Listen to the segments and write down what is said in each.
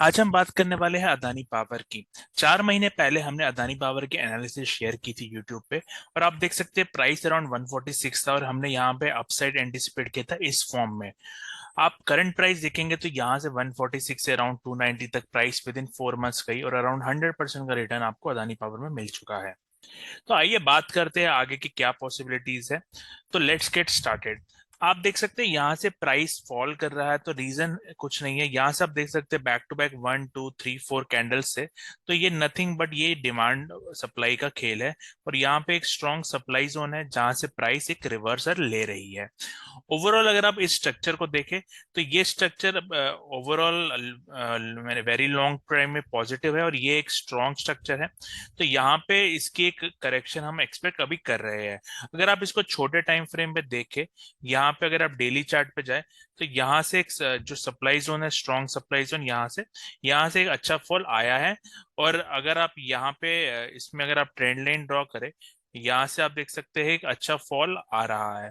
आज हम बात करने वाले हैं अदानी पावर की। 4 महीने पहले हमने अदानी पावर की एनालिसिस शेयर की थी यूट्यूब पे। और आप देख सकते हैं प्राइस अराउंड 146 था और हमने यहाँ पे अपसाइड एंटिसिपेट किया था इस फॉर्म में। आप करंट प्राइस देखेंगे तो यहाँ से 146 से अराउंड 290 तक प्राइस विद इन 4 मंथ्स गई और अराउंड 100% का रिटर्न आपको अदानी पावर में मिल चुका है। तो आइए बात करते हैं आगे की क्या पॉसिबिलिटीज है। तो लेट्स गेट स्टार्टेड। आप देख सकते हैं यहाँ से प्राइस फॉल कर रहा है तो रीजन कुछ नहीं है। यहाँ से आप देख सकते हैं बैक टू बैक 1 2 3 4 कैंडल्स से। तो ये नथिंग बट ये डिमांड सप्लाई का खेल है। और यहाँ पे एक स्ट्रॉन्ग सप्लाई जोन है जहां से प्राइस एक रिवर्सल ले रही है। ओवरऑल अगर आप इस स्ट्रक्चर को देखें तो ये structure overall very long time में पॉजिटिव है और ये एक स्ट्रॉन्ग स्ट्रक्चर है। तो यहाँ पे इसकी एक करेक्शन हम एक्सपेक्ट अभी कर रहे हैं। अगर आप इसको छोटे टाइम फ्रेम पे देखें, यहाँ पे अगर आप डेली चार्ट पे जाए तो यहाँ से एक जो सप्लाई जोन है स्ट्रॉन्ग सप्लाई जोन, यहाँ से एक अच्छा फॉल आया है। और अगर आप यहाँ पे इसमें अगर आप ट्रेंड लाइन ड्रॉ करें, यहाँ से आप देख सकते हैं एक अच्छा फॉल आ रहा है।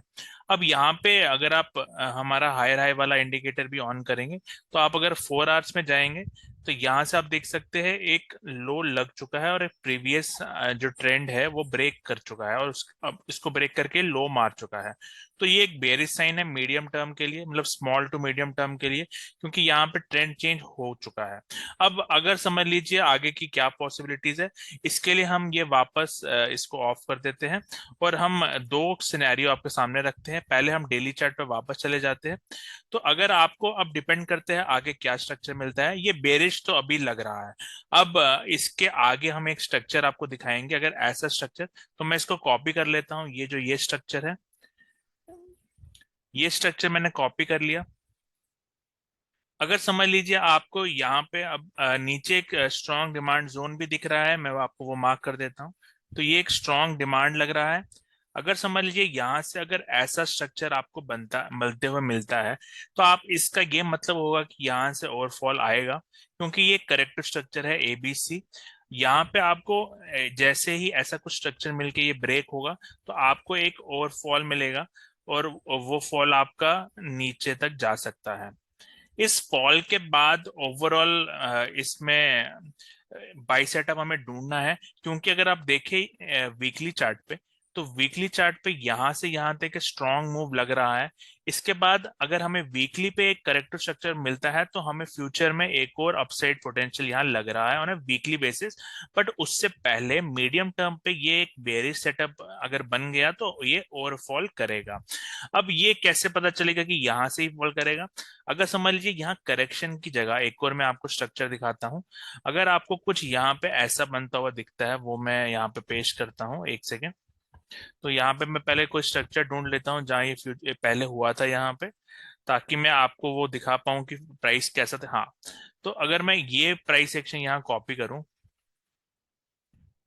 अब यहाँ पे अगर आप हमारा हायर हाई वाला इंडिकेटर भी ऑन करेंगे तो आप अगर 4 आवर्स में जाएंगे तो यहाँ से आप देख सकते हैं एक लो लग चुका है और एक प्रीवियस जो ट्रेंड है वो ब्रेक कर चुका है और अब इसको ब्रेक करके लो मार चुका है। तो ये एक बेरिश साइन है मीडियम टर्म के लिए, मतलब स्मॉल टू मीडियम टर्म के लिए, क्योंकि यहाँ पे ट्रेंड चेंज हो चुका है। अब अगर समझ लीजिए आगे की क्या पॉसिबिलिटीज है, इसके लिए हम ये वापस इसको ऑफ कर देते हैं और हम दो सिनेरियो आपके सामने रखते हैं। पहले हम डेली चार्ट पे वापस चले जाते हैं। तो अगर आपको अब डिपेंड करते हैं आगे क्या स्ट्रक्चर मिलता है, ये बेरिश तो अभी लग रहा है। अब इसके आगे हम एक स्ट्रक्चर आपको दिखाएंगे, अगर ऐसा स्ट्रक्चर, तो मैं इसको कॉपी कर लेता हूँ। ये जो ये स्ट्रक्चर है, ये स्ट्रक्चर मैंने कॉपी कर लिया। अगर समझ लीजिए आपको यहाँ पे अब नीचे एक स्ट्रॉन्ग डिमांड जोन भी दिख रहा है, मैं आपको वो मार्क कर देता हूँ। तो ये एक स्ट्रॉन्ग डिमांड लग रहा है। अगर समझ लीजिए यहाँ से अगर ऐसा स्ट्रक्चर आपको बनता मिलते हुए मिलता है तो आप इसका ये मतलब होगा कि यहाँ से ओवरफॉल आएगा, क्योंकि ये करेक्ट स्ट्रक्चर है ABC। यहाँ पे आपको जैसे ही ऐसा कुछ स्ट्रक्चर मिलके ये ब्रेक होगा तो आपको एक ओवरफॉल मिलेगा और वो फॉल आपका नीचे तक जा सकता है। इस फॉल के बाद ओवरऑल इसमें बाई सेटअप हमें ढूंढना है, क्योंकि अगर आप देखें वीकली चार्ट पे, तो वीकली चार्ट पे यहाँ से यहाँ तक स्ट्रॉन्ग मूव लग रहा है। इसके बाद अगर हमें वीकली पे एक करेक्टिव स्ट्रक्चर मिलता है तो हमें फ्यूचर में एक और अपसाइड पोटेंशियल यहाँ लग रहा है on a weekly basis. But उससे पहले मीडियम टर्म पे ये एक बेरिश सेटअप अगर बन गया तो ये ओवरफॉल करेगा। अब ये कैसे पता चलेगा कि यहाँ से ही फॉल करेगा? अगर समझ लीजिए यहाँ करेक्शन की जगह एक और मैं आपको स्ट्रक्चर दिखाता हूँ। अगर आपको कुछ यहाँ पे ऐसा बनता हुआ दिखता है, वो मैं यहाँ पे पेश करता हूँ, एक सेकेंड। तो यहाँ पे मैं पहले कोई स्ट्रक्चर ढूंढ लेता हूँ जहाँ ये पहले हुआ था यहाँ पे, ताकि मैं आपको वो दिखा पाऊँ कि प्राइस कैसा था। हाँ, तो अगर मैं ये प्राइस एक्शन यहाँ कॉपी करूँ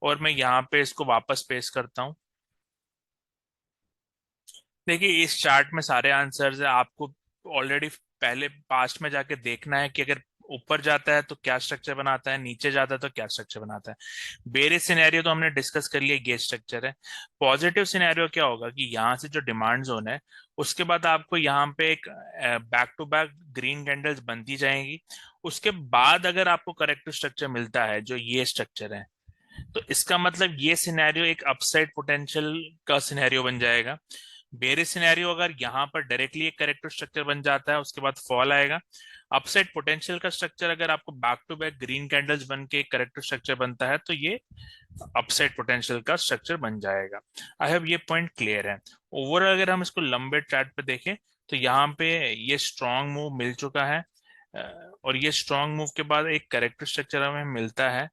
और मैं यहाँ पे इसको वापस पेस्ट करता हूँ, देखिए इस चार्ट में सारे आंसर्स है। आपको ऑलरेडी पहले पास्ट में जाके देखना है कि अगर ऊपर जाता है तो क्या स्ट्रक्चर बनाता है, नीचे जाता है तो क्या स्ट्रक्चर बनाता है। बेरिश सिनेरियो तो हमने डिस्कस कर लिया, ये स्ट्रक्चर है। पॉजिटिव सिनेरियो क्या होगा कि यहाँ से जो डिमांड जोन है उसके बाद आपको यहाँ पे एक back to back green candles बनती जाएंगी। उसके बाद अगर आपको करेक्टिव स्ट्रक्चर मिलता है जो ये स्ट्रक्चर है, तो इसका मतलब ये सिनेरियो एक अपसाइड पोटेंशियल का सिनेरियो बन जाएगा। बेरिश सिनेरियो अगर यहाँ पर डायरेक्टली एक करेक्टिव स्ट्रक्चर बन जाता है उसके बाद फॉल आएगा। अपसाइड पोटेंशियल का स्ट्रक्चर अगर आपको back to back green candles बन के एक करेक्टिव स्ट्रक्चर बनता है तो ये अपसाइड पोटेंशियल का स्ट्रक्चर बन जाएगा। आई होप ये पॉइंट क्लियर है। ओवरऑल अगर हम इसको लंबे चार्ट पे देखें तो यहाँ पे ये स्ट्रॉन्ग मूव मिल चुका है। और ये स्ट्रॉन्ग मूव के बाद एक करेक्टिव स्ट्रक्चर हमें मिलता है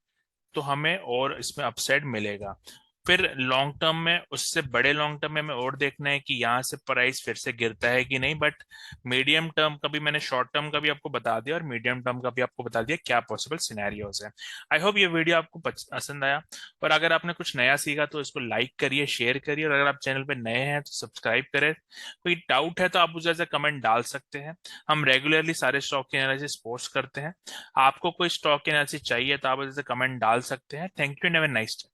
तो हमें और इसमें अपसाइड मिलेगा। फिर लॉन्ग टर्म में, उससे बड़े लॉन्ग टर्म में हमें और देखना है कि यहाँ से प्राइस फिर से गिरता है कि नहीं। बट मीडियम टर्म का भी मैंने, शॉर्ट टर्म का भी आपको बता दिया और मीडियम टर्म का भी आपको बता दिया क्या पॉसिबल सिनेरियोज है। आई होप ये वीडियो आपको पसंद आया। और अगर आपने कुछ नया सीखा तो इसको लाइक करिए, शेयर करिए, और अगर आप चैनल पे नए हैं तो सब्सक्राइब करें। कोई डाउट है तो आप मुझे ऐसे कमेंट डाल सकते हैं। हम रेगुलरली सारे स्टॉक के एनालिसिस पोस्ट करते हैं। आपको कोई स्टॉक एनालिसिस चाहिए तो आप मुझे कमेंट डाल सकते हैं। Thank you and have a nice day.